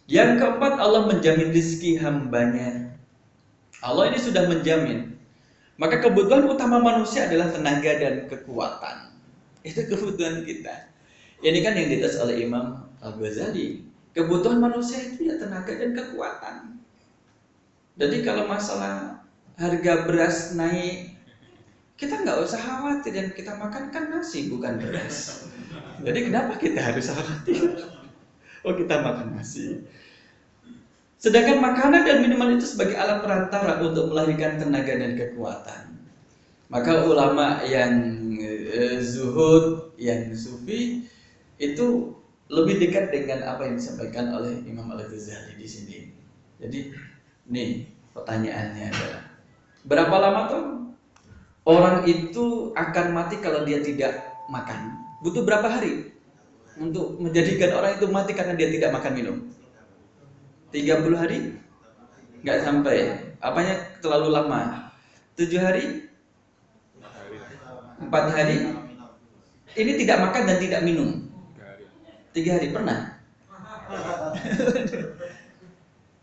Yang keempat, Allah menjamin rizki hambanya. Allah ini sudah menjamin. Maka kebutuhan utama manusia adalah tenaga dan kekuatan. Itu kebutuhan kita. Ini kan yang dites oleh Imam Al-Ghazali. Kebutuhan manusia itu ya tenaga dan kekuatan. Jadi kalau masalah harga beras naik, kita nggak usah khawatir, dan kita makan kan nasi bukan beras. Jadi kenapa kita harus khawatir? Oh, kita makan nasi. Sedangkan makanan dan minuman itu sebagai alat perantara untuk melahirkan tenaga dan kekuatan. Maka ulama yang zuhud, yang sufi itu lebih dekat dengan apa yang disampaikan oleh Imam Al-Ghazali di sini. Jadi, nih pertanyaannya adalah, berapa lama tuh orang itu akan mati kalau dia tidak makan? Butuh berapa hari untuk menjadikan orang itu mati karena dia tidak makan minum? 30 hari? Nggak sampai. Apanya terlalu lama? 7 hari? 4 hari? Ini tidak makan dan tidak minum. 3 hari pernah?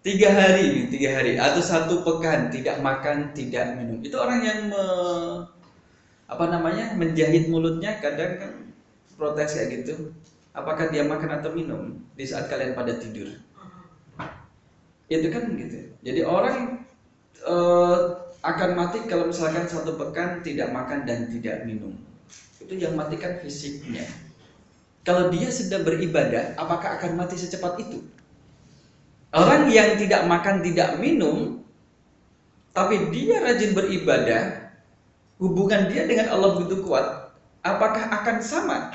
3 hari atau 1 pekan tidak makan, tidak minum. Itu orang yang menjahit mulutnya, kadang kan protes kayak gitu. Apakah dia makan atau minum di saat kalian pada tidur? Itu kan gitu. Jadi orang akan mati kalau misalkan 1 pekan tidak makan dan tidak minum. Itu yang matikan fisiknya. Kalau dia sedang beribadah, apakah akan mati secepat itu? Orang yang tidak makan tidak minum, tapi dia rajin beribadah, hubungan dia dengan Allah begitu kuat, apakah akan sama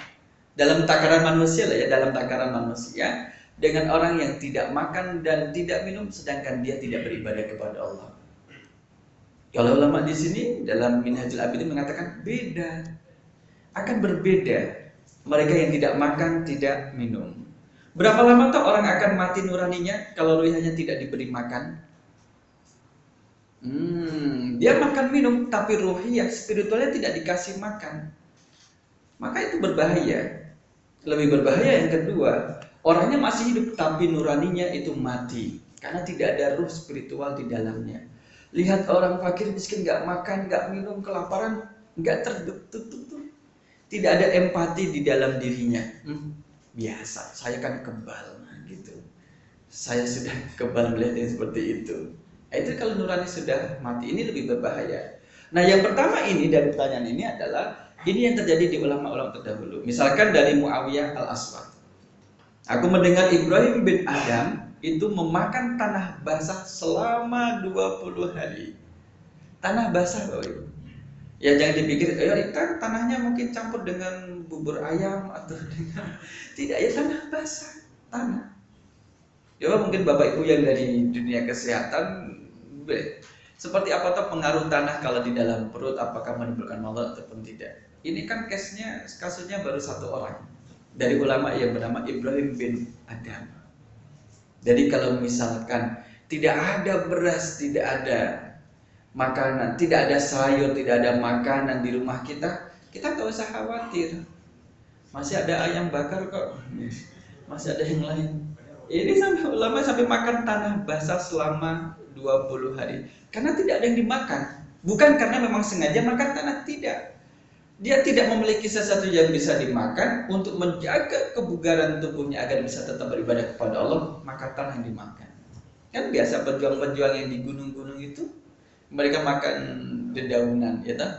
dalam takaran manusia dalam takaran manusia dengan orang yang tidak makan dan tidak minum sedangkan dia tidak beribadah kepada Allah? Kalau ulama di sini dalam Minhajul Abidin mengatakan beda, akan berbeda. Mereka yang tidak makan, tidak minum. Berapa lama tuh orang akan mati nuraninya kalau ruhiyahnya tidak diberi makan? Dia makan minum tapi ruhiyah spiritualnya tidak dikasih makan. Maka itu berbahaya. Lebih berbahaya yang kedua, orangnya masih hidup tapi nuraninya itu mati karena tidak ada ruh spiritual di dalamnya. Lihat orang fakir miskin gak makan, gak minum, kelaparan, gak tertutup, tidak ada empati di dalam dirinya. Biasa, saya kan kebal gitu. Saya sudah kebal melihat yang seperti itu. Itu kalau nurani sudah mati, ini lebih berbahaya. Nah, yang pertama ini dari pertanyaan ini adalah ini yang terjadi di ulama-ulama terdahulu. Misalkan dari Muawiyah Al-Aswad. Aku mendengar Ibrahim bin Adam itu memakan tanah basah selama 20 hari. Tanah basah Bapak Ibu. Ya jangan dipikir, kan tanahnya mungkin campur dengan bubur ayam atau dengan tidak, ya tanah basah, tanah. Ya mungkin Bapak Ibu yang dari dunia kesehatan, seperti apa tuh pengaruh tanah kalau di dalam perut, apakah menimbulkan maut ataupun tidak? Ini kan kasusnya baru 1 orang dari ulama yang bernama Ibrahim bin Adam. Jadi kalau misalkan tidak ada beras, tidak ada makanan, tidak ada sayur, tidak ada makanan di rumah kita nggak usah khawatir. Masih ada ayam bakar kok, masih ada yang lain. Ini sampai ulama sampai makan tanah basah selama 20 hari karena tidak ada yang dimakan. Bukan karena memang sengaja makan tanah, tidak. Dia tidak memiliki sesuatu yang bisa dimakan untuk menjaga kebugaran tubuhnya agar bisa tetap beribadah kepada Allah, maka tanah yang dimakan. Kan biasa pejuang-pejuang yang di gunung-gunung itu mereka makan dedaunan, ya toh?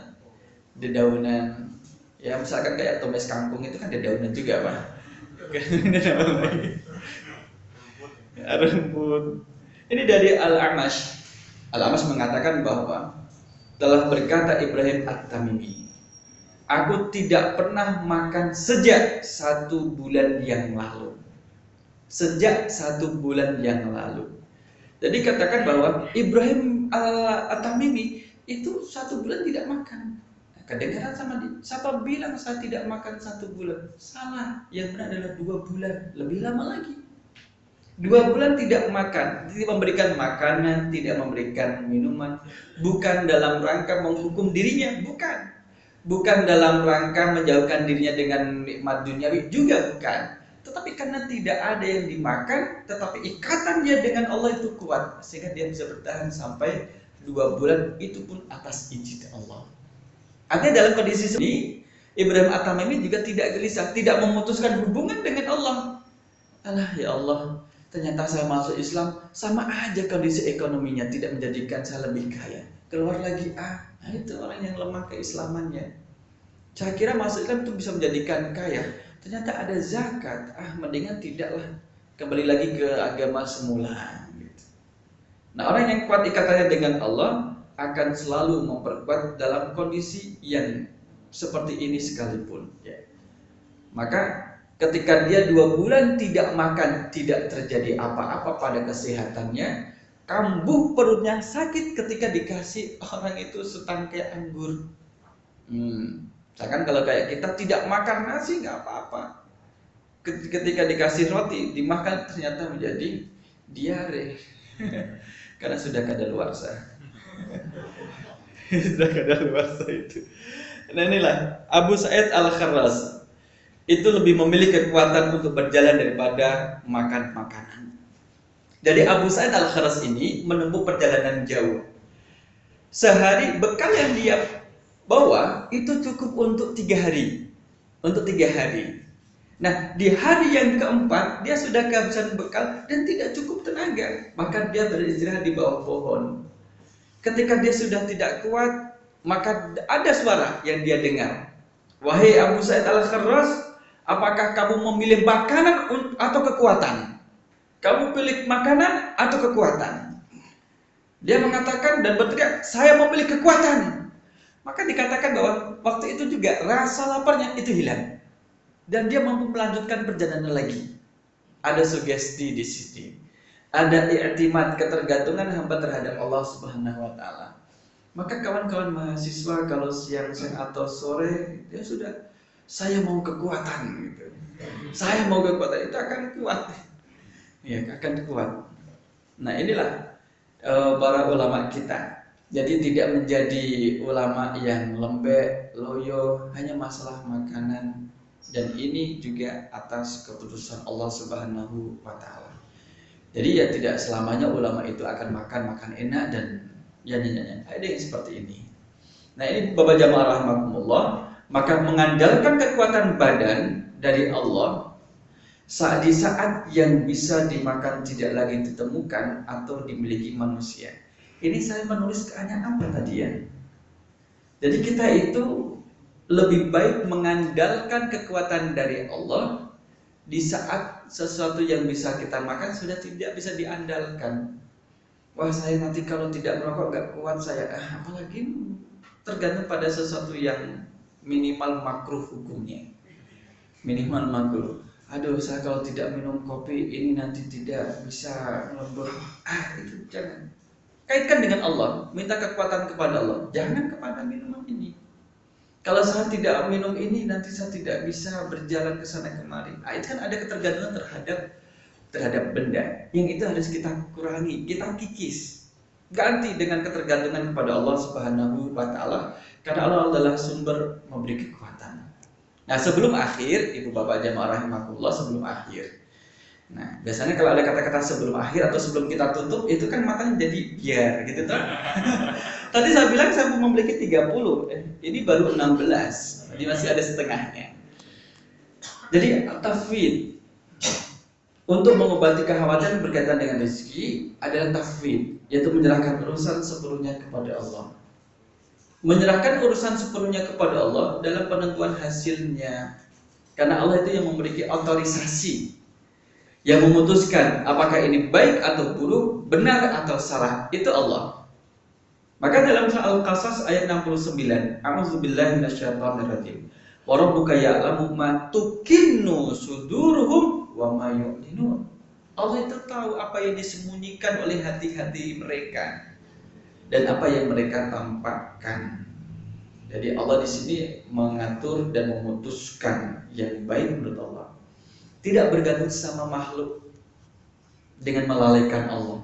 Dedaunan, ya misalkan kayak tumis kangkung itu kan dedaunan juga, Pak. Rumput. Ini dari Al-Amash. Al-Amash mengatakan bahwa telah berkata Ibrahim At-Tamimi, aku tidak pernah makan sejak 1 bulan yang lalu. Sejak 1 bulan yang lalu. Jadi katakan bahwa Ibrahim At-Tamimi itu 1 bulan tidak makan. Kedengaran sama dia. Siapa bilang saya tidak makan 1 bulan? Salah. Yang benar adalah 2 bulan. Lebih lama lagi. 2 bulan tidak makan, tidak memberikan makanan, tidak memberikan minuman. Bukan dalam rangka menghukum dirinya, bukan. Bukan dalam rangka menjauhkan dirinya dengan nikmat duniawi, juga bukan. tetapi karena tidak ada yang dimakan, tetapi ikatan dia dengan Allah itu kuat, sehingga dia bisa bertahan sampai 2 bulan, itu pun atas izin Allah. Artinya dalam kondisi seperti ini, Ibrahim At-Tamimi juga tidak gelisah, tidak memutuskan hubungan dengan Allah. Alah ya Allah, ternyata saya masuk Islam, sama aja kondisi ekonominya tidak menjadikan saya lebih kaya. Keluar lagi, nah itu orang yang lemah keislamannya. Saya kira masuk Islam itu bisa menjadikan kaya. Ternyata ada zakat, mendingan tidaklah, kembali lagi ke agama semula. Nah, orang yang kuat ikatannya dengan Allah akan selalu memperkuat dalam kondisi yang seperti ini sekalipun. Maka ketika dia 2 bulan tidak makan, tidak terjadi apa-apa pada kesehatannya, kambuh perutnya, sakit ketika dikasih orang itu setangkai anggur. Misalkan kalau kayak kita tidak makan nasi nggak apa-apa, ketika dikasih roti dimakan ternyata menjadi diare karena sudah kadaluarsa. Sudah kadaluarsa itu. Nah inilah Abu Sa'id Al-Kharraz itu lebih memilih kekuatan untuk berjalan daripada makan makanan. Jadi Abu Sa'id Al-Kharraz ini menempuh perjalanan jauh. Sehari bekal yang dia bawa itu cukup untuk 3 hari. Untuk 3 hari. Nah, di hari yang keempat dia sudah kehabisan bekal dan tidak cukup tenaga. Maka dia beristirahat di bawah pohon. Ketika dia sudah tidak kuat, maka ada suara yang dia dengar. Wahai Abu Sa'id Al-Kharraz, apakah kamu memilih makanan atau kekuatan? Kamu pilih makanan atau kekuatan? Dia mengatakan dan berteriak, saya memilih kekuatan. Maka dikatakan bahwa waktu itu juga rasa laparnya itu hilang. Dan dia mampu melanjutkan perjalanan lagi. Ada sugesti di sini. Ada i'timad, ketergantungan hamba terhadap Allah Subhanahu wa taala. Maka kawan-kawan mahasiswa kalau siang atau sore dia sudah, saya mau kekuatan gitu. Saya mau kekuatan, itu akan kuat. Ya, akan kuat. Nah, inilah para ulama kita. Jadi tidak menjadi ulama yang lembek, loyo, hanya masalah makanan. Dan ini juga atas keputusan Allah Subhanahu wa taala. Jadi ya tidak selamanya ulama itu akan makan enak dan ada yang seperti ini. Nah, ini Bapak jamaah rahimakumullah, maka mengandalkan kekuatan badan dari Allah di saat yang bisa dimakan tidak lagi ditemukan atau dimiliki manusia. Ini saya menulis keadaan apa tadi ya? Jadi kita itu lebih baik mengandalkan kekuatan dari Allah di saat sesuatu yang bisa kita makan sudah tidak bisa diandalkan. Wah, saya nanti kalau tidak merokok gak kuat saya. Apalagi tergantung pada sesuatu yang minimal makruh hukumnya. Minimal makruh. Aduh, saya kalau tidak minum kopi ini nanti tidak bisa melebur. Itu jangan. Kaitkan dengan Allah, minta kekuatan kepada Allah, jangan kepada minuman ini. Kalau saya tidak minum ini, nanti saya tidak bisa berjalan ke sana kemari. Itu kan ada ketergantungan terhadap benda. Yang itu harus kita kurangi, kita kikis. Ganti dengan ketergantungan kepada Allah Subhanahu wa taala, karena Allah adalah sumber memberi kekuatan. Nah, sebelum akhir, Ibu Bapak jamaah rahimakumullah, sebelum akhir. Nah, biasanya kalau ada kata-kata sebelum akhir atau sebelum kita tutup, itu kan matanya jadi biar gitu kan. Tadi saya bilang saya memiliki 30, ini baru 16. Jadi masih ada setengahnya. Jadi tafwid untuk mengobati kekhawatiran berkaitan dengan rezeki adalah tafwid, yaitu menyerahkan urusan sepenuhnya kepada Allah. Menyerahkan urusan sepenuhnya kepada Allah dalam penentuan hasilnya. Karena Allah itu yang memiliki otorisasi, yang memutuskan apakah ini baik atau buruk, benar atau salah, itu Allah. Maka dalam surah Al-Qasas ayat 69, A'udzubillahi minasyaitonirrajim. Wa rabbuka ya'lamu ma tukinnu suduruhum wa ma yu'linun. Allah itu tahu apa yang disembunyikan oleh hati-hati mereka dan apa yang mereka tampakkan. Jadi Allah di sini mengatur dan memutuskan yang baik menurut Allah. Tidak bergantung sama makhluk dengan melalaikan Allah.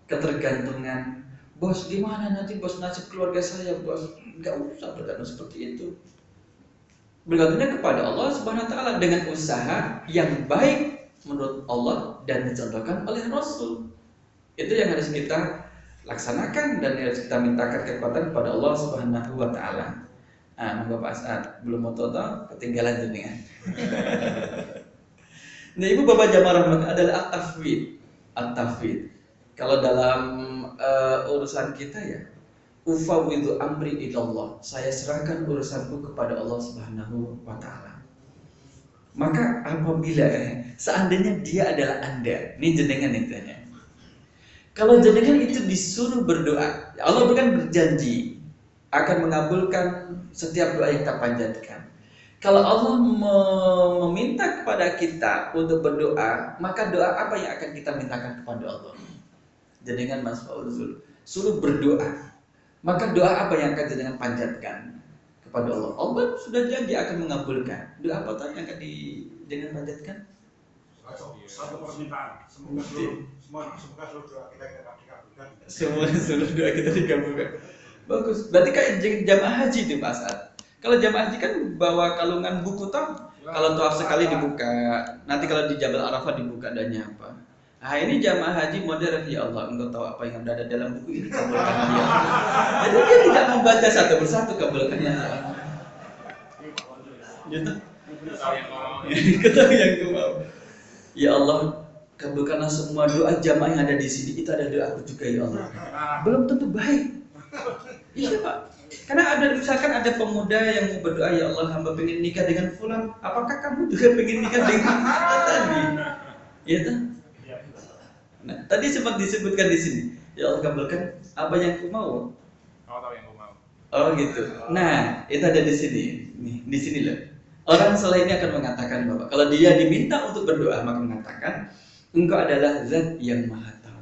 Ketergantungan, bos gimana nanti bos nasib keluarga saya bos, nggak usah bergantung seperti itu. Bergantungnya kepada Allah Subhanahu wa taala dengan usaha yang baik menurut Allah dan dicontohkan oleh Rasul. Itu yang harus kita laksanakan dan harus kita mintakan kekuatan kepada Allah Subhanahu wa taala. Nah, Bapak Asad belum mau tahu ketinggalan jenengan. Nah, Ibu Bapak jamaah rahmat adalah at-tafwid. At-tafwid. Kalau dalam urusan kita ya, ufawwidu amri ilallah. Saya serahkan urusanku kepada Allah Subhanahu wa taala. Maka apabila seandainya dia adalah Anda, ini jenengan intinya. Kalau jenengan itu disuruh berdoa, Allah bukan berjanji akan mengabulkan setiap doa yang kita panjatkan. Kalau Allah meminta kepada kita untuk berdoa, maka doa apa yang akan kita mintakan kepada Allah? Jenengan Mas Fauzul suruh berdoa, maka doa apa yang akan jenengan panjatkan kepada Allah? Allah sudah janji akan mengabulkan. Doa apa tadi yang akan jenengan panjatkan? Satu permintaan, semoga seluruh doa kita dikabulkan. Seluruh doa kita dikabulkan. Bagus. Berarti kayak jamaah haji di Pak Asad. Kalau jamaah haji kan bawa kalungan buku toh. Kalau tawaf sekali dibuka. Nanti kalau di Jabal Arafah dibuka adanya apa? Nah ini jamaah haji modern, ya Allah, engkau tahu apa yang berada dalam buku ini, kabulkan ya Allah. Jadi dia tidak membaca satu persatu, kabulkan ya Allah. Gitu. Ketahui yang ku mau. Ya Allah, kabulkanlah semua doa jamaah yang ada di sini. Itu ada doaku juga ya Allah. Belum tentu baik. Iya Pak. Karena misalkan ada pemuda yang mau berdoa, ya Allah, hamba pengen nikah dengan fulan. Apakah kamu juga pengen nikah dengan tadi? Iya tuh. Nah, tadi sempat disebutkan di sini. Ya Allah, kabulkan apa yang ku mau. Kau tahu yang ku mau. Oh gitu. Nah, itu ada di sini. Nih, di sini loh. Orang soleh ini akan mengatakan bahwa kalau dia diminta untuk berdoa, maka mengatakan, engkau adalah zat yang maha tahu.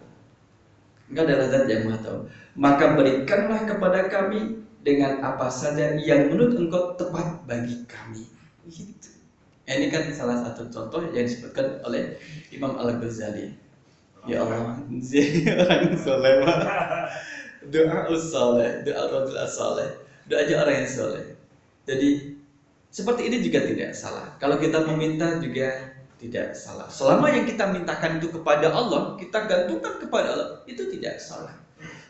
Engkau adalah zat yang maha tahu. Maka berikanlah kepada kami dengan apa saja yang menurut engkau tepat bagi kami. Gitu. Ini kan salah satu contoh yang disebutkan oleh Imam Al-Ghazali. Ya Allah, orang soleh, doa soleh, doa rajul soleh, doa aja orang yang soleh. Jadi seperti ini juga tidak salah. Kalau kita meminta juga tidak salah. Selama yang kita mintakan itu kepada Allah, kita gantungkan kepada Allah, itu tidak salah.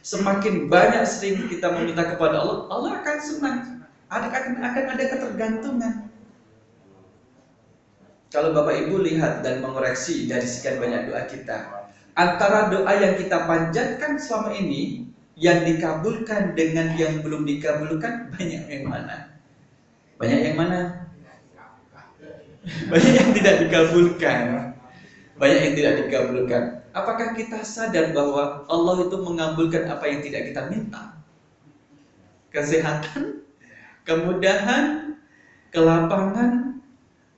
Semakin banyak sering kita meminta kepada Allah, Allah akan senang. Akan ada ketergantungan. Kalau Bapak Ibu lihat dan mengoreksi dari sekian banyak doa kita, antara doa yang kita panjatkan selama ini, yang dikabulkan dengan yang belum dikabulkan, banyak yang mana? Banyak yang mana? Banyak yang tidak dikabulkan. Banyak yang tidak dikabulkan. Apakah kita sadar bahwa Allah itu mengabulkan apa yang tidak kita minta? Kesehatan, kemudahan, kelapangan,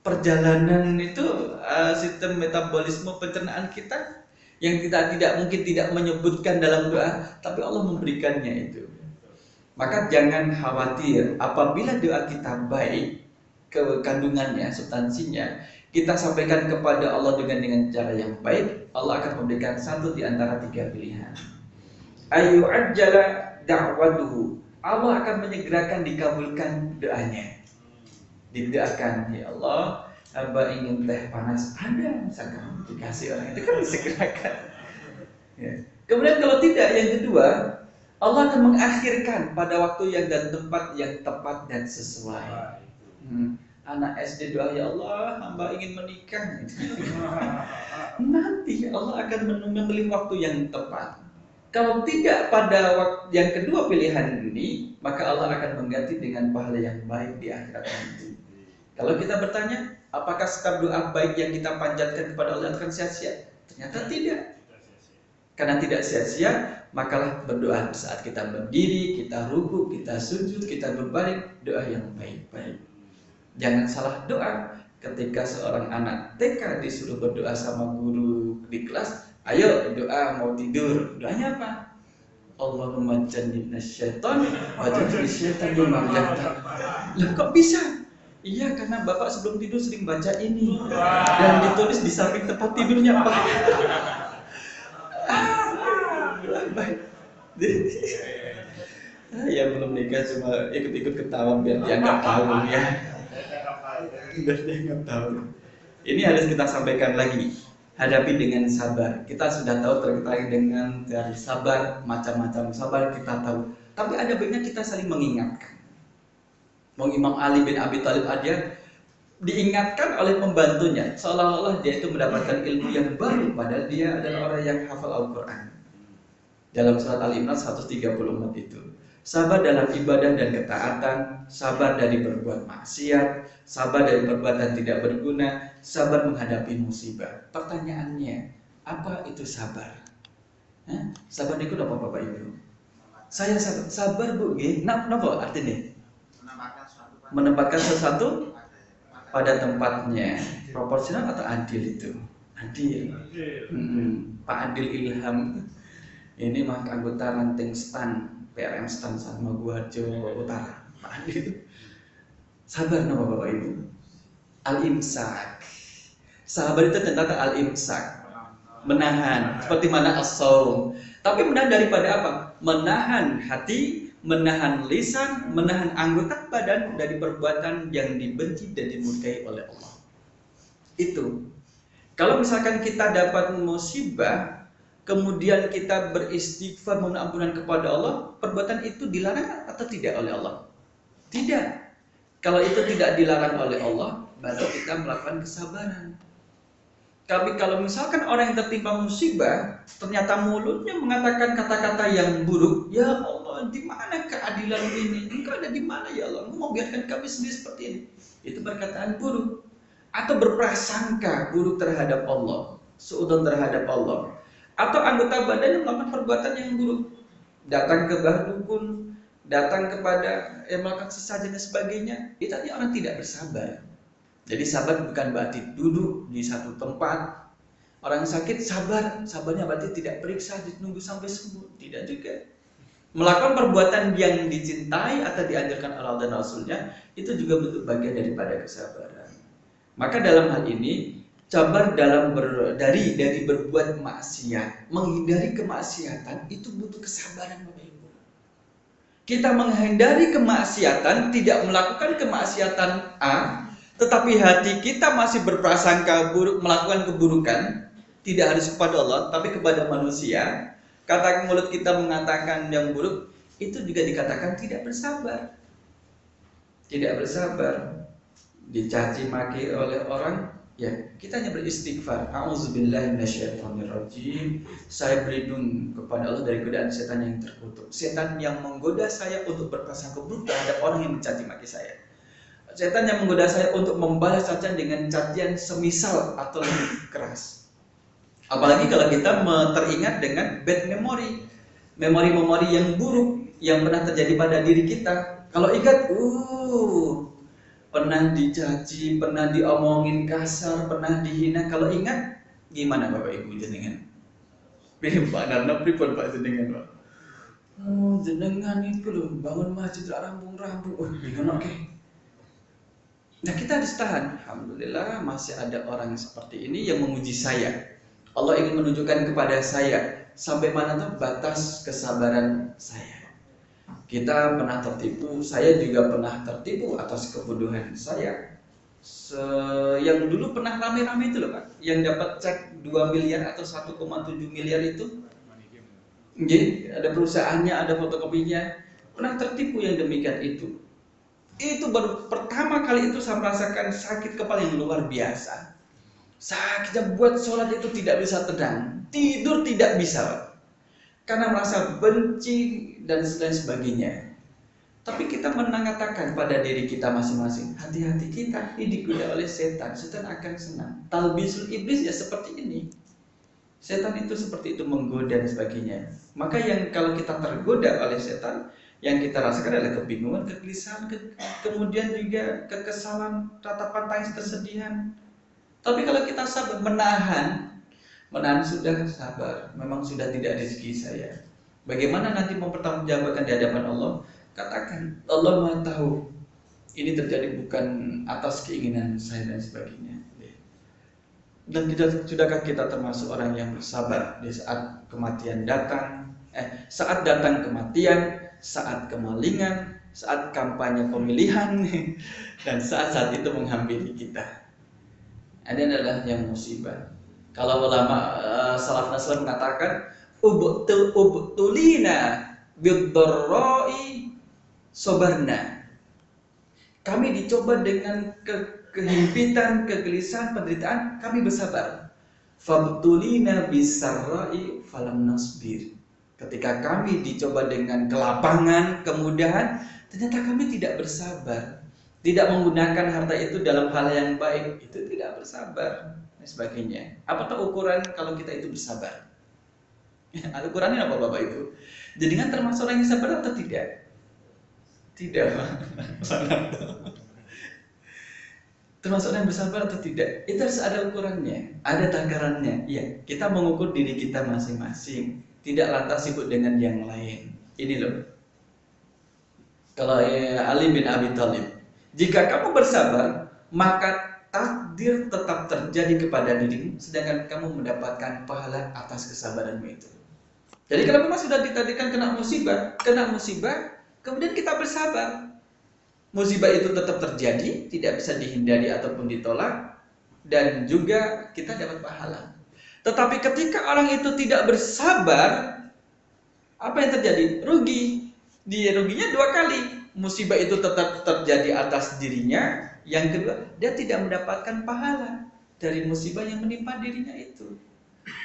perjalanan itu, sistem metabolisme pencernaan kita yang kita tidak mungkin tidak menyebutkan dalam doa, tapi Allah memberikannya itu. Maka jangan khawatir apabila doa kita baik, kandungannya, substansinya, kita sampaikan kepada Allah dengan cara yang baik, Allah akan memberikan satu di antara tiga pilihan. Ayu ajjala da'waduhu. Allah akan menyegerakan dikabulkan doanya. Didoakan, ya Allah, hamba ingin teh panas, ada misalkan dikasih orang itu kan disegerakan. Ya. Kemudian kalau tidak, yang kedua, Allah akan mengakhirkan pada waktu yang dan tempat yang tepat dan sesuai. Anak SD doa, ya Allah, hamba ingin menikah. Nanti Allah akan memilih waktu yang tepat. Kalau tidak pada waktu yang kedua pilihan ini, maka Allah akan mengganti dengan pahala yang baik di akhirat nanti. Kalau kita bertanya, apakah setiap doa baik yang kita panjatkan kepada Allah akan sia-sia? Ternyata tidak. Karena tidak sia-sia, makalah berdoa saat kita berdiri, kita ruku, kita sujud, kita berbaring, doa yang baik-baik. Jangan salah doa. Ketika seorang anak TK disuruh berdoa sama guru di kelas, ayo doa mau tidur. Doanya apa? Allahumma jannibna syaitan wa jannibna syaitan ma razaqtana. Lah kok bisa? Iya, karena Bapak sebelum tidur sering baca ini. Dan ditulis di samping tempat tidurnya, Pak. Baik. Yang belum nikah cuma ikut-ikut ketawa biar dianggap tahu ya. Sudah dianggap tahu. Ini harus kita sampaikan lagi. Hadapi dengan sabar. Kita sudah tahu terkait dengan dari sabar, macam-macam sabar kita tahu. Tapi ada baiknya kita saling mengingatkan. Imam Ali bin Abi Thalib aja diingatkan oleh pembantunya, seolah-olah dia itu mendapatkan ilmu yang baru, padahal dia adalah orang yang hafal Al-Quran. Dalam surat Al-Imran 134 itu, sabar dalam ibadah dan ketaatan, sabar dari berbuat maksiat, sabar dari perbuatan tidak berguna, sabar menghadapi musibah. Pertanyaannya, apa itu sabar? Sabar itu apa Bapak Ibu? Saya sabar Bu, kenapa artinya? Menempatkan sesuatu pada tempatnya. Proporsional atau adil itu? Adil. Pak Adil Ilham ini mah anggota ranting stan PRM stan sama Guarjo Utara. Pak Adil. Sabar nama Bapak Ibu. Al-imsak. Sabar itu ternyata al-imsak. Menahan. Seperti mana as-saum. Tapi menahan daripada apa? Menahan hati, menahan lisan, menahan anggota badan dari perbuatan yang dibenci dan dimurkai oleh Allah. Itu. Kalau misalkan kita dapat musibah, kemudian kita beristighfar mohon ampunan kepada Allah, perbuatan itu dilarang atau tidak oleh Allah? Tidak. Kalau itu tidak dilarang oleh Allah, baru kita melakukan kesabaran. Tapi kalau misalkan orang yang tertimpa musibah, ternyata mulutnya mengatakan kata-kata yang buruk, ya Allah, di mana keadilan ini? Engkau ada di mana ya Allah? Engkau mau biarkan kami sendiri seperti ini? Itu perkataan buruk. Atau berprasangka buruk terhadap Allah, seudon terhadap Allah. Atau anggota badannya melakukan perbuatan yang buruk, datang ke dukun, datang kepada yang melakukan sesajen dan sebagainya. Itu tadi orang tidak bersabar. Jadi sabar bukan berarti duduk di satu tempat. Orang sakit sabar, sabarnya berarti tidak periksa, ditunggu sampai sembuh. Tidak juga. Melakukan perbuatan yang dicintai atau dianjurkan Allah dan Rasulnya, itu juga bentuk bagian daripada kesabaran. Maka dalam hal ini, sabar dalam dari berbuat maksiat, menghindari kemaksiatan, itu butuh kesabaran Bapak Ibu. Kita menghindari kemaksiatan, tidak melakukan kemaksiatan A, tetapi hati kita masih berprasangka buruk, melakukan keburukan, tidak harus kepada Allah, tapi kepada manusia. Kata mulut kita mengatakan yang buruk, itu juga dikatakan tidak bersabar. Tidak bersabar. Dicaci maki oleh orang, ya kita hanya beristighfar. A'udzubillahi minasyaitonirrajim. Saya berlindung kepada Allah dari godaan setan yang terkutuk. Setan yang menggoda saya untuk berprasangka buruk terhadap orang yang mencaci maki saya. Setan yang menggoda saya untuk membalas cacian dengan cacian semisal atau lebih keras. Apalagi kalau kita teringat dengan bad memory, memori-memori yang buruk yang pernah terjadi pada diri kita. Kalau ingat, pernah dicaci, pernah diomongin kasar, pernah dihina. Kalau ingat, gimana Bapak Ibu jenengan? Pak Narna pripun Pak jenengan Pak? Jenengan itu loh bangun masjid rambung-rambung. Gimana oke? Nah kita harus tahan. Alhamdulillah masih ada orang seperti ini yang memuji saya. Allah ingin menunjukkan kepada saya sampai mana tuh batas kesabaran saya. Kita pernah tertipu, saya juga pernah tertipu atas kebodohan saya. Yang dulu pernah rame-rame itu loh Pak, yang dapat cek 2 miliar atau 1,7 miliar itu. Jadi ada perusahaannya, ada fotokopinya. Pernah tertipu yang demikian itu. Itu baru pertama kali itu saya merasakan sakit kepala yang luar biasa. Sakitnya buat sholat itu tidak bisa tenang, tidur tidak bisa, karena merasa benci dan lain sebagainya. Tapi kita mengatakan pada diri kita masing-masing, hati-hati kita ini digoda oleh setan, setan akan senang. Talbisul iblis ya seperti ini. Setan itu seperti itu menggoda dan sebagainya. Maka yang kalau kita tergoda oleh setan, yang kita rasakan adalah kebingungan, kegelisahan, kemudian juga kekesalan, tatapan tangis, kesedihan. Tapi kalau kita sabar, menahan sudah sabar, memang sudah tidak rezeki saya. Bagaimana nanti mempertanggungjawabkan di hadapan Allah? Katakan, Allah Maha tahu. Ini terjadi bukan atas keinginan saya dan sebagainya. Dan sudahkah kita termasuk orang yang bersabar di saat kematian datang? Saat datang kematian, saat kemalingan, saat kampanye pemilihan, dan saat-saat itu menghampiri kita. Ini adalah yang musibah. Kalau ulama salafun salih mengatakan ubtulina bid-dharra'i sabarna. Kami dicoba dengan kehimpitan, kegelisahan, penderitaan, kami bersabar. Fabtulina bisarra'i falam nasbir. Ketika kami dicoba dengan kelapangan, kemudahan, ternyata kami tidak bersabar. Tidak menggunakan harta itu dalam hal yang baik, itu tidak bersabar dan sebagainya. Apa tuh ukuran kalau kita itu bersabar? Ukurannya apa Bapak Ibu? Jadi kan termasuk orang yang sabar atau tidak? Tidak. Termasuk orang yang bersabar atau tidak? Itu harus ada ukurannya, ada takarannya. Iya, kita mengukur diri kita masing-masing, tidak lantas sibuk dengan yang lain. Ini loh. Kalau Ali bin Abi Thalib, jika kamu bersabar, maka takdir tetap terjadi kepada dirimu, sedangkan kamu mendapatkan pahala atas kesabaranmu itu. Jadi kalau memang sudah ditadikan kena musibah, kemudian kita bersabar. Musibah itu tetap terjadi, tidak bisa dihindari ataupun ditolak, dan juga kita dapat pahala. Tetapi ketika orang itu tidak bersabar, apa yang terjadi? Rugi. Dia ruginya dua kali. Musibah itu tetap terjadi atas dirinya. Yang kedua, dia tidak mendapatkan pahala dari musibah yang menimpa dirinya itu.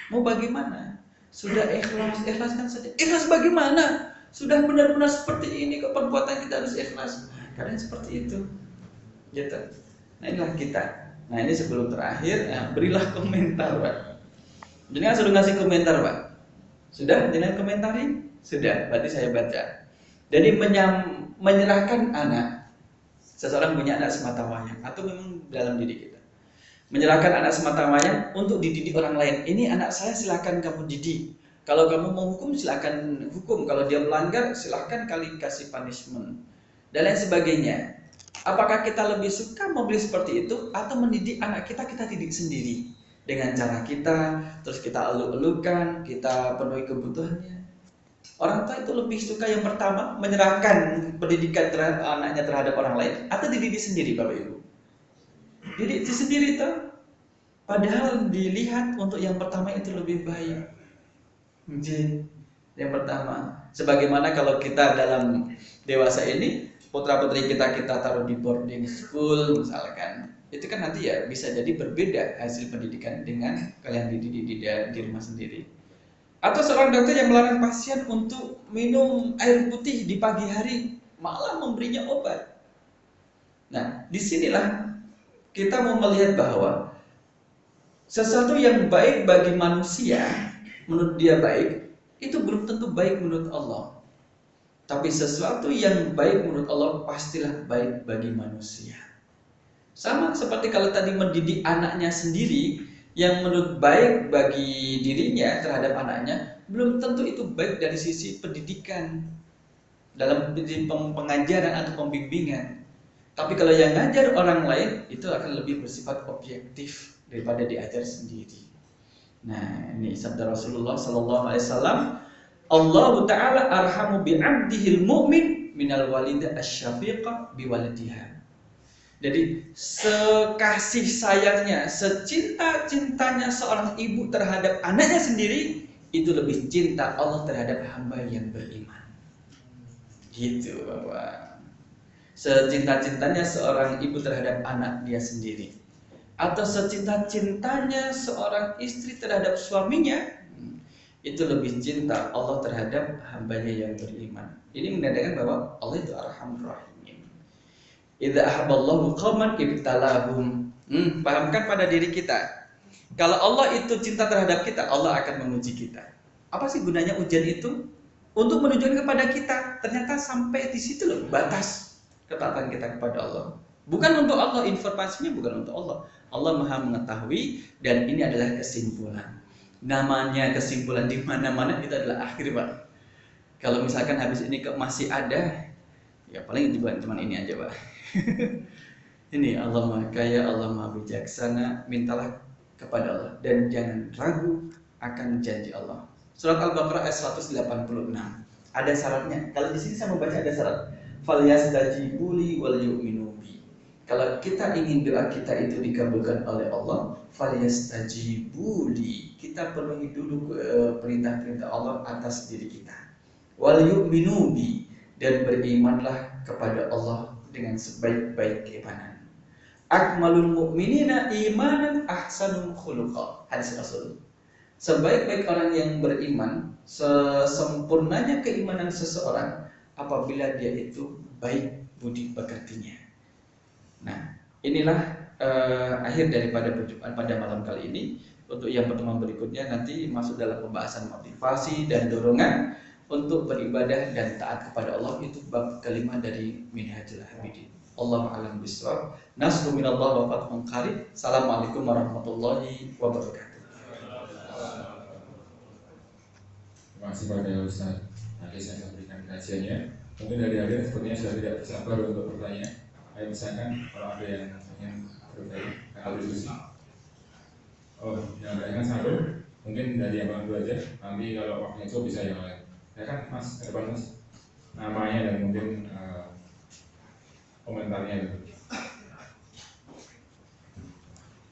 Mau bagaimana? Sudah ikhlaskan saja. Ikhlas bagaimana? Sudah benar-benar seperti ini kok perbuatan kita harus ikhlas. Kadang seperti itu. Gitu. Nah inilah kita. Nah ini sebelum terakhir, berilah komentar Pak. Jenengan sudah ngasih komentar Pak? Sudah? Jenengan komentari? Sudah, berarti saya baca. Jadi menyerahkan anak. Seseorang punya anak semata wayang atau memang dalam diri kita. Menyerahkan anak semata wayang untuk dididik orang lain. Ini anak saya, silakan kamu didik. Kalau kamu mau hukum silakan hukum. Kalau dia melanggar silakan kalian kasih punishment dan lain sebagainya. Apakah kita lebih suka memberi seperti itu atau mendidik anak kita didik sendiri dengan cara kita, terus kita eluk-elukan, kita penuhi kebutuhannya? Orang tua itu lebih suka yang pertama, menyerahkan pendidikan terhadap anaknya terhadap orang lain, atau dididik sendiri Bapak Ibu? Didik sendiri toh. Padahal dilihat untuk yang pertama itu lebih baik. Yang pertama, sebagaimana kalau kita dalam dewasa ini, putra-putri kita taruh di boarding school misalkan, itu kan nanti ya bisa jadi berbeda hasil pendidikan dengan kalian dididik di rumah sendiri. Atau seorang dokter yang melarang pasien untuk minum air putih di pagi hari, malah memberinya obat. Nah, disinilah kita mau melihat bahwa sesuatu yang baik bagi manusia, menurut dia baik, itu belum tentu baik menurut Allah. Tapi sesuatu yang baik menurut Allah pastilah baik bagi manusia. Sama seperti kalau tadi mendidik anaknya sendiri, yang menurut baik bagi dirinya terhadap anaknya, belum tentu itu baik dari sisi pendidikan, dalam pengajaran atau pembimbingan. Tapi kalau yang ngajar orang lain, itu akan lebih bersifat objektif daripada diajar sendiri. Nah, ini sabda Rasulullah SAW. Allah Ta'ala arhamu bi'abdihil mu'min minal walidah asyafiqah biwaladiha. Jadi sekasih sayangnya, secinta-cintanya seorang ibu terhadap anaknya sendiri, itu lebih cinta Allah terhadap hamba yang beriman. Gitu Bapak. Secinta-cintanya seorang ibu terhadap anak dia sendiri, atau secinta-cintanya seorang istri terhadap suaminya, itu lebih cinta Allah terhadap hambanya yang beriman. Ini menandakan bahwa Allah itu Arhamur Rahimin. Idza ahabballahu qauman ibtalahum. Pahamkan pada diri kita. Kalau Allah itu cinta terhadap kita, Allah akan menguji kita. Apa sih gunanya ujian itu? Untuk menunjukkan kepada kita, ternyata sampai di situ loh batas ketaatan kita kepada Allah. Bukan untuk Allah, informasinya bukan untuk Allah. Allah Maha mengetahui, dan ini adalah kesimpulan. Namanya kesimpulan di mana-mana itu adalah akhir Pak. Kalau misalkan habis ini masih ada, ya paling cuma ini aja Pak. Ini Allah Maha Kaya, Allah Maha Bijaksana, mintalah kepada Allah dan jangan ragu akan janji Allah. Surat Al-Baqarah ayat 186. Ada syaratnya. Kalau di sini saya mau baca ada syarat. falyastajibu li wal yu'minu bi. Kalau kita ingin doa kita itu dikabulkan oleh Allah, falyastajibu li. Kita penuhi dulu perintah-perintah Allah atas diri kita. Wal yu'minu bi, dan berimanlah kepada Allah dengan sebaik-baik keimanan. Akmalul mu'minina imanan ahsanul khuluqa. Hadis Rasul. Sebaik-baik orang yang beriman, sesempurnanya keimanan seseorang apabila dia itu baik budi pekertinya. Nah, inilah akhir daripada perjumpaan pada malam kali ini. Untuk yang pertemuan berikutnya nanti masuk dalam pembahasan motivasi dan dorongan untuk beribadah dan taat kepada Allah. Itu bab kelima dari Minhajul Abidin. Allahu a'lam bishawab. Nasru minallah wa fathun qarib. Assalamualaikum warahmatullahi wabarakatuh. Terima kasih pada Ustaz Hafiz yang memberikan kajiannya. Mungkin dari hadirin sepertinya sudah tidak bersabar untuk bertanya. Ayo misalkan kalau ada yang ingin bertanya atau diskusi. Oh, yang bertanya satu, mungkin dari yang dulu aja. Nanti kalau waktunya itu bisa yang lain. Ya kan Mas, ke depan Mas. Namanya dan mungkin komentarnya gitu.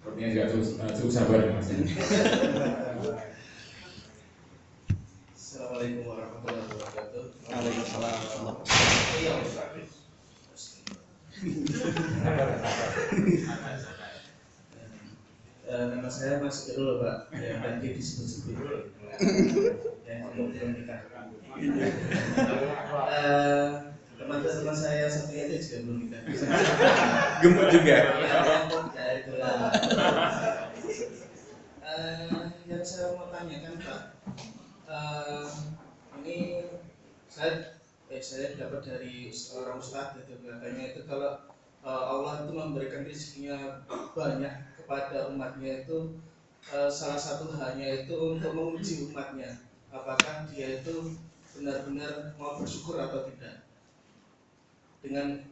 Sepertinya juga cukup sabar ya Mas. Assalamualaikum warahmatullahi wabarakatuh. Waalaikumsalam. Nama saya Mas Irul, Pak. Yang tadi disebut-sebut yang belum nikah. Teman-teman saya satu itu juga belum nikah. Gemuk juga. Yang saya mau tanyakan, Pak. Ini saya dapat dari seorang ustadz itu, katanya itu kalau Allah itu memberikan rezekinya banyak kepada umatnya itu, salah satu halnya itu untuk menguji umatnya apakah dia itu benar-benar mau bersyukur atau tidak dengan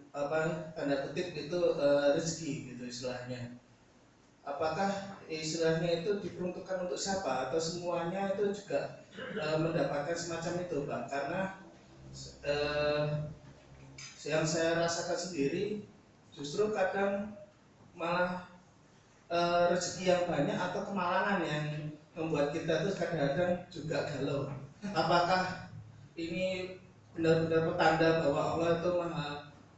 tanda kutip itu rezeki gitu istilahnya. Apakah istilahnya itu diperuntukkan untuk siapa atau semuanya itu juga mendapatkan semacam itu, Pak? Karena yang saya rasakan sendiri justru kadang malah rezeki yang banyak atau kemalangan yang membuat kita tuh kadang-kadang juga galau. Apakah ini benar-benar petanda bahwa Allah itu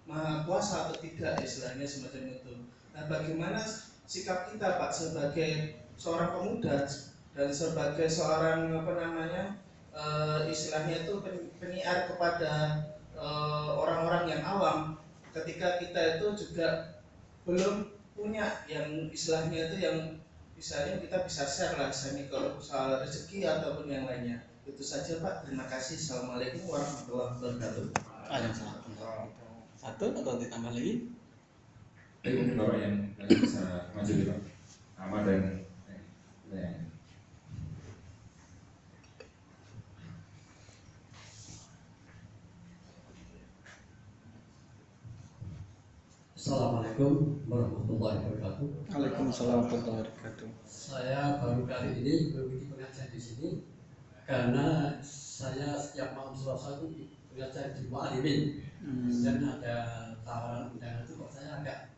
maha kuasa atau tidak, istilahnya semacam itu. Nah, bagaimana sikap kita, Pak, sebagai seorang pemuda dan sebagai seorang istilahnya itu penyiar kepada orang-orang yang awam, ketika kita itu juga belum punya yang istilahnya itu yang misalnya kita bisa share lah misalnya kalau soal rezeki ataupun yang lainnya. Itu saja, Pak. Terima kasih. Assalamualaikum warahmatullahi wabarakatuh. Waalaikumsalam. Satu atau ditambah lagi? Mungkin Bapak yang bisa maju di Pak. Nama dan Assalamualaikum warahmatullahi wabarakatuh. Waalaikumsalam warahmatullahi wabarakatuh. Saya baru kali ini mengikuti pengajian di sini karena saya setiap malam Selasa itu pengajian di Mu'alimin dan ada tawaran undangan itu kok saya agak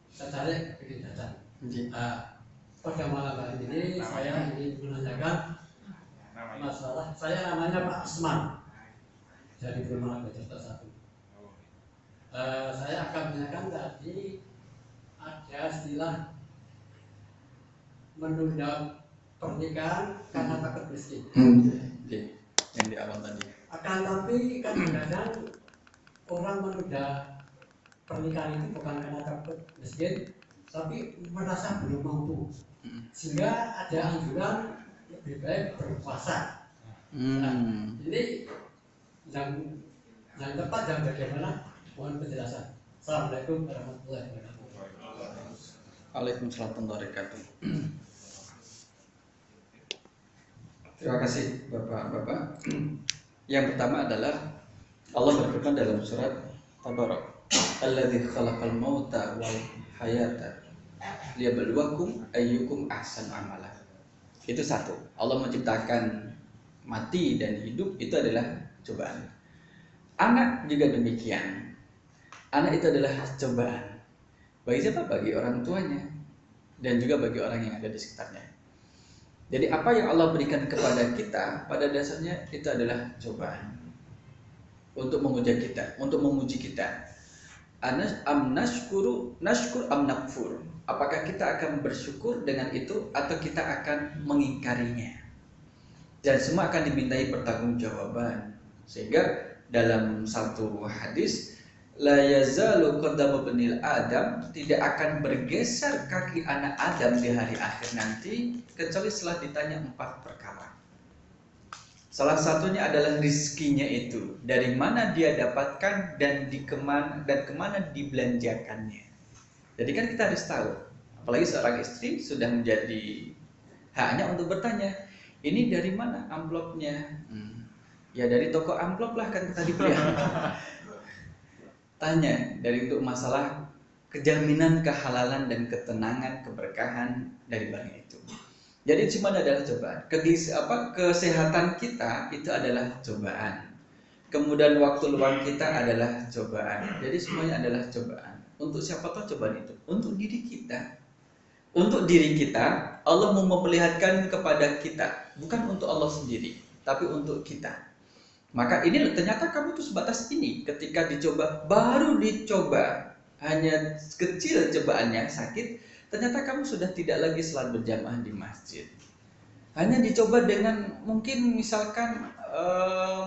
tertarik bikin datang. Pada malam hari ini saya ingin menanyakan masalah. Saya namanya Pak Asman dari Burma Jakarta 1. Saya akan menanyakan tadi ada istilah menunda pernikahan karena takut miskin. Yang di awal tadi. Akan tapi kadang-kadang orang menunda pernikahan itu bukan karena takut miskin, tapi merasa belum mampu. Sehingga ada anjuran lebih baik berpuasa. Nah, ini yang tepat dan bagaimana? Mohon penjelasan. Assalamualaikum warahmatullahi wabarakatuh. Waalaikumsalam warahmatullahi wabarakatuh. Terima kasih Bapak-bapak. Yang pertama adalah Allah berfirman dalam surat Tabarak, "Alladzi khalaqal mauta wal hayata liyabluwakum ayyukum ahsanu amala." Itu satu. Allah menciptakan mati dan hidup itu adalah cobaan. Anak juga demikian. Anak itu adalah cobaan. Bagi siapa? Bagi orang tuanya dan juga bagi orang yang ada di sekitarnya. Jadi apa yang Allah berikan kepada kita pada dasarnya itu adalah cobaan untuk menguji kita, untuk menguji kita. Nashkur am nakfur. Apakah kita akan bersyukur dengan itu atau kita akan mengingkarinya? Dan semua akan dimintai pertanggungjawaban. Sehingga dalam satu hadis, la yazalu qadamu benil Adam, tidak akan bergeser kaki anak Adam di hari akhir nanti kecuali setelah ditanya 4 perkara. Salah satunya adalah rizkinya itu, dari mana dia dapatkan dan kemana dibelanjakannya. Jadi kan kita harus tahu, apalagi seorang istri sudah menjadi haknya untuk bertanya, ini dari mana amplopnya? Ya dari toko amplop lah kan tadi beli. Tanya dari untuk masalah kejaminan kehalalan dan ketenangan keberkahan dari barang itu. Jadi semuanya adalah cobaan. Kesehatan kita itu adalah cobaan. Kemudian waktu luang kita adalah cobaan. Jadi semuanya adalah cobaan. Untuk siapa tahu cobaan itu? Untuk diri kita. Untuk diri kita, Allah mau memperlihatkan kepada kita, bukan untuk Allah sendiri, tapi untuk kita. Maka ini ternyata kamu tuh sebatas ini. Ketika dicoba, baru dicoba, hanya kecil cobaannya, sakit, ternyata kamu sudah tidak lagi salat berjamaah di masjid. Hanya dicoba dengan mungkin misalkan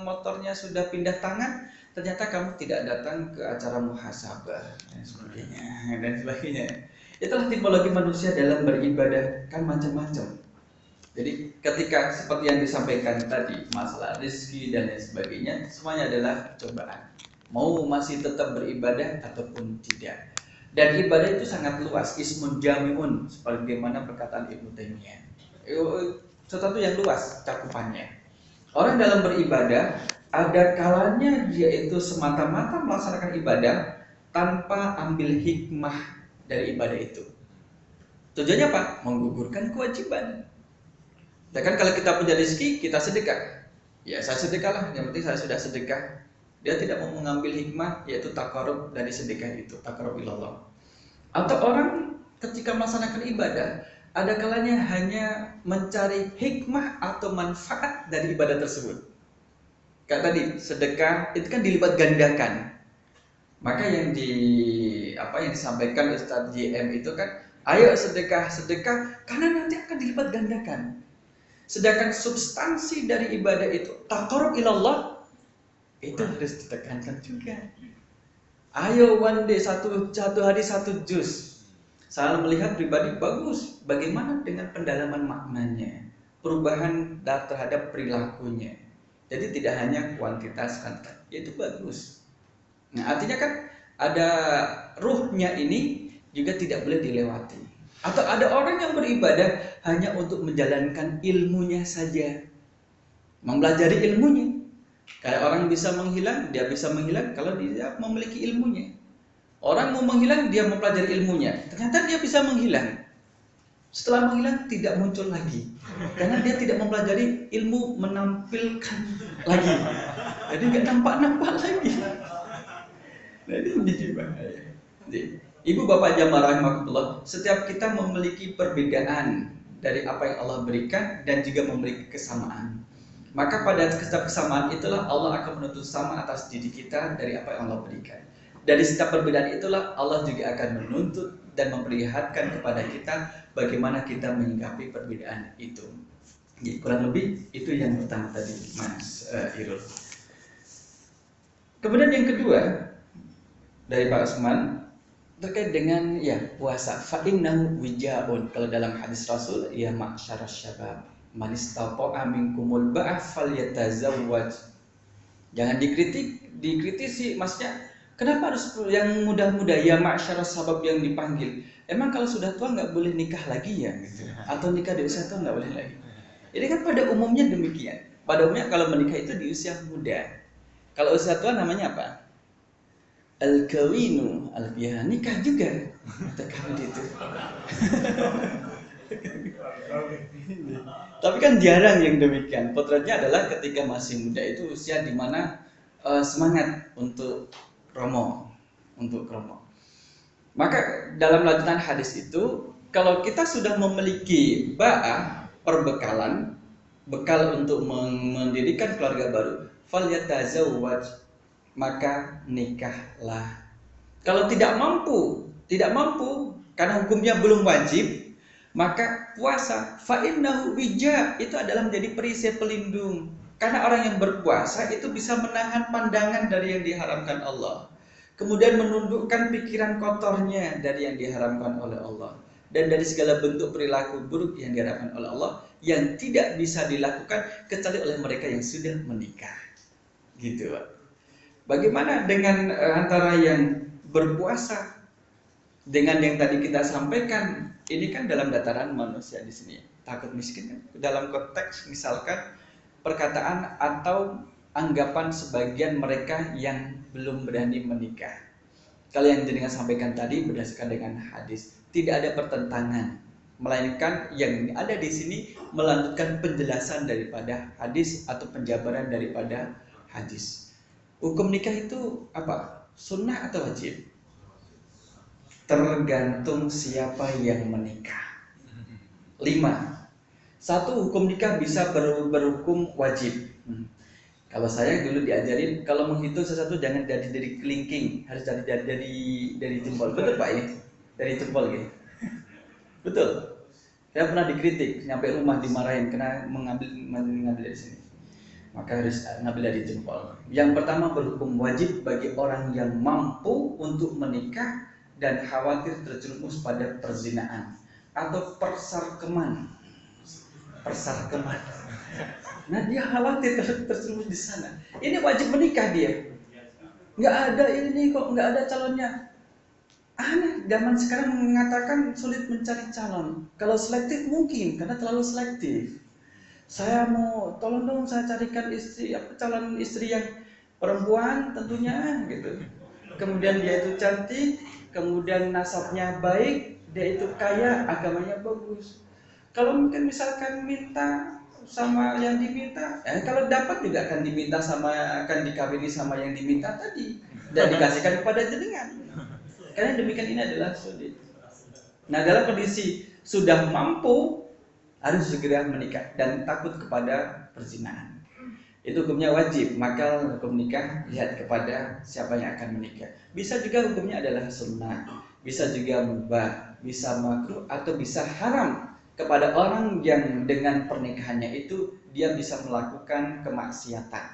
motornya sudah pindah tangan, ternyata kamu tidak datang ke acara muhasabah dan sebagainya. Itulah tipologi manusia dalam beribadah, kan macam-macam. Jadi ketika seperti yang disampaikan tadi, masalah rezeki dan lain sebagainya, semuanya adalah cobaan. Mau masih tetap beribadah ataupun tidak. Dan ibadah itu sangat luas, ismun jami'un, sebagaimana perkataan Ibnu Taimiyah. Sesuatu yang luas cakupannya. Orang dalam beribadah, ada kalanya dia itu semata-mata melaksanakan ibadah tanpa ambil hikmah dari ibadah itu. Tujuannya apa? Menggugurkan kewajiban. Ya kan kalau kita punya rezeki, kita sedekah. Ya saya sedekah lah, yang penting saya sudah sedekah. Dia tidak mau mengambil hikmah, yaitu taqarrub dari sedekah itu, taqarrub ilallah. Atau orang ketika melaksanakan ibadah, ada kalanya hanya mencari hikmah atau manfaat dari ibadah tersebut. Kayak tadi, sedekah itu kan dilipat gandakan. Maka yang disampaikan Ustadz JM itu kan, ayo sedekah, karena nanti akan dilipat gandakan. Sedangkan substansi dari ibadah itu taqarrub ilallah, itu harus ditekankan juga. Ayo one day satu hari 1 juz. Saya melihat pribadi bagus. Bagaimana dengan pendalaman maknanya, perubahan terhadap perilakunya. Jadi tidak hanya kuantitas kan, itu bagus. Nah artinya kan ada ruhnya ini juga tidak boleh dilewati. Atau ada orang yang beribadah hanya untuk menjalankan ilmunya saja, mempelajari ilmunya. Kayak orang bisa menghilang, dia bisa menghilang kalau dia memiliki ilmunya. Orang mau menghilang, dia mempelajari ilmunya. Ternyata dia bisa menghilang. Setelah menghilang tidak muncul lagi, karena dia tidak mempelajari ilmu menampilkan lagi. Jadi nggak nampak lagi. Nah ini menjadi bahaya. Ibu bapak jamaah rahimahullah, setiap kita memiliki perbedaan dari apa yang Allah berikan dan juga memiliki kesamaan. Maka pada setiap kesamaan itulah Allah akan menuntut sama atas diri kita dari apa yang Allah berikan. Dari setiap perbedaan itulah Allah juga akan menuntut dan memperlihatkan kepada kita bagaimana kita menyikapi perbedaan itu. Jadi kurang lebih itu yang pertama tadi, Mas Irul. Kemudian yang kedua dari Pak Usman terkait dengan puasa. Fa innahu wijaun, kalau dalam hadis Rasul, ya ma'syarasy syabab, man istata'a minkumul ba'a falyatazawwaj. Jangan dikritisi maksudnya. Kenapa harus yang muda-muda, ya ma'syarasy syabab yang dipanggil? Emang kalau sudah tua nggak boleh nikah lagi ya gitu? Atau nikah di usia tua nggak boleh lagi? Jadi kan pada umumnya demikian. Pada umumnya kalau menikah itu di usia muda. Kalau usia tua namanya apa? Al-kawinu, al-biha, nikah juga. Terkawin itu. Tapi kan jarang yang demikian. Potretnya adalah ketika masih muda itu usia di mana semangat untuk promo. untuk kromo. Maka dalam lanjutan hadis itu, kalau kita sudah memiliki ba'ah, perbekalan, bekal untuk mendirikan keluarga baru, falyatazawwaj, maka nikahlah. Kalau tidak mampu karena hukumnya belum wajib, maka puasa. Fa innahu wija, itu adalah menjadi perisai pelindung. Karena orang yang berpuasa itu bisa menahan pandangan dari yang diharamkan Allah. Kemudian menundukkan pikiran kotornya dari yang diharamkan oleh Allah. Dan dari segala bentuk perilaku buruk yang diharamkan oleh Allah yang tidak bisa dilakukan kecuali oleh mereka yang sudah menikah. Gitu, Pak. Bagaimana dengan antara yang berpuasa dengan yang tadi kita sampaikan? Ini kan dalam dataran manusia di sini. Takut miskin dalam konteks misalkan perkataan atau anggapan sebagian mereka yang belum berani menikah. Kalau yang jenengan sampaikan tadi berdasarkan dengan hadis, tidak ada pertentangan, melainkan yang ada di sini melanjutkan penjelasan daripada hadis atau penjabaran daripada hadis. Hukum nikah itu apa? Sunnah atau wajib? Tergantung siapa yang menikah. 5. 1, hukum nikah bisa berhukum wajib. Kalau saya dulu diajarin kalau menghitung sesuatu jangan dari kelingking, harus dari jempol. Betul Pak ini? Dari jempol gitu. Betul. Saya pernah dikritik, sampai rumah dimarahin karena mengambil dari sini. Maka harus ngambil dari jempol. Yang pertama berhukum wajib bagi orang yang mampu untuk menikah dan khawatir terjerumus pada perzinaan atau persarkeman. Nah dia khawatir terjerumus di sana. Ini wajib menikah dia. Nggak ada ini kok, nggak ada calonnya. Aneh, zaman sekarang mengatakan sulit mencari calon. Kalau selektif mungkin, karena terlalu selektif. Saya mau, tolong dong saya carikan calon istri yang perempuan tentunya gitu. Kemudian dia itu cantik, kemudian nasabnya baik, dia itu kaya, agamanya bagus. Kalau mungkin misalkan minta sama yang diminta, kalau dapat juga akan diminta akan dikawini sama yang diminta tadi dan dikasihkan kepada jenengan. Karena demikian ini adalah sulit. Nah dalam kondisi sudah mampu harus segera menikah dan takut kepada perzinahan. Itu hukumnya wajib, maka hukum nikah lihat kepada siapa yang akan menikah. Bisa juga hukumnya adalah sunnah, bisa juga mubah, bisa makruh atau bisa haram kepada orang yang dengan pernikahannya itu dia bisa melakukan kemaksiatan.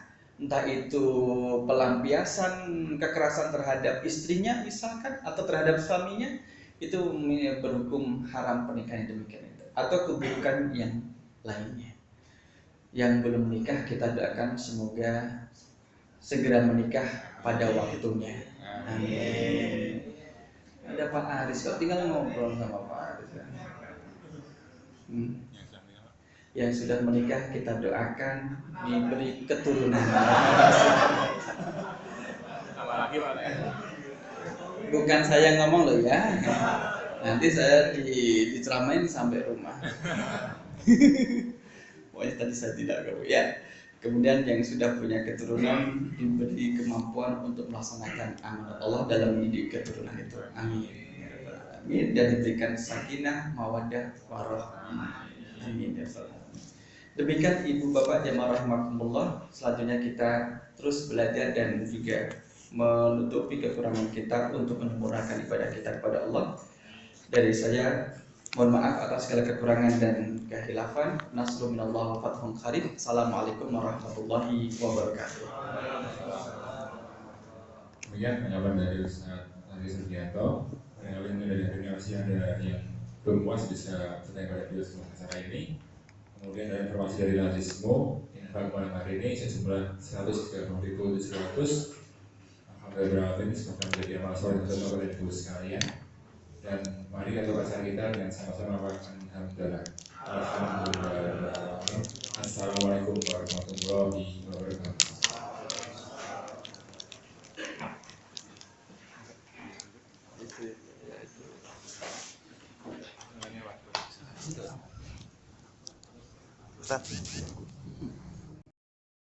Entah itu pelampiasan kekerasan terhadap istrinya misalkan atau terhadap suaminya, itu berhukum haram pernikahan demikian itu. Atau keburukan yang lainnya. Yang belum menikah kita doakan semoga segera menikah pada waktunya. Amin. Ada Pak Aris, kok tinggal ngobrol sama Pak Aris ya? Yang sudah menikah kita doakan diberi keturunan. Apalagi Pak ya? Bukan saya ngomong loh ya. Nanti saya diceramain sampai rumah. Pokoknya tadi saya tidak tahu ya. Kemudian yang sudah punya keturunan diberi kemampuan untuk melaksanakan amanat Allah dalam mendidik keturunan itu. Amin. Amin. Dan diberikan sakinah, mawaddah, warahmah. Amin. Demikian ibu bapak jamaah rahimakumullah. Selanjutnya kita terus belajar dan juga menutupi kekurangan kita untuk menyempurnakan ibadah kita kepada Allah. Dari saya mohon maaf atas segala kekurangan dan kehilafan. Nasrul minallah wa fathun qarib. Assalamualaikum warahmatullahi wabarakatuh. Demikian penyampaian dari Ustaz Andi Sugianto. Barangkali dari generasi ada yang belum puas bisa bertanya pada video sebelum acara ini. Kemudian ada informasi dari Lazismo infak malam hari ini sejumlah 130.700. Alhamdulillah ini semoga menjadi amal soleh untuk Bapak dan Ibu sekalian. Dan mari kita acara kita dengan sama-sama melakukan alhamdulillah. Alhamdulillah. Assalamualaikum warahmatullahi wabarakatuh. Ustaz.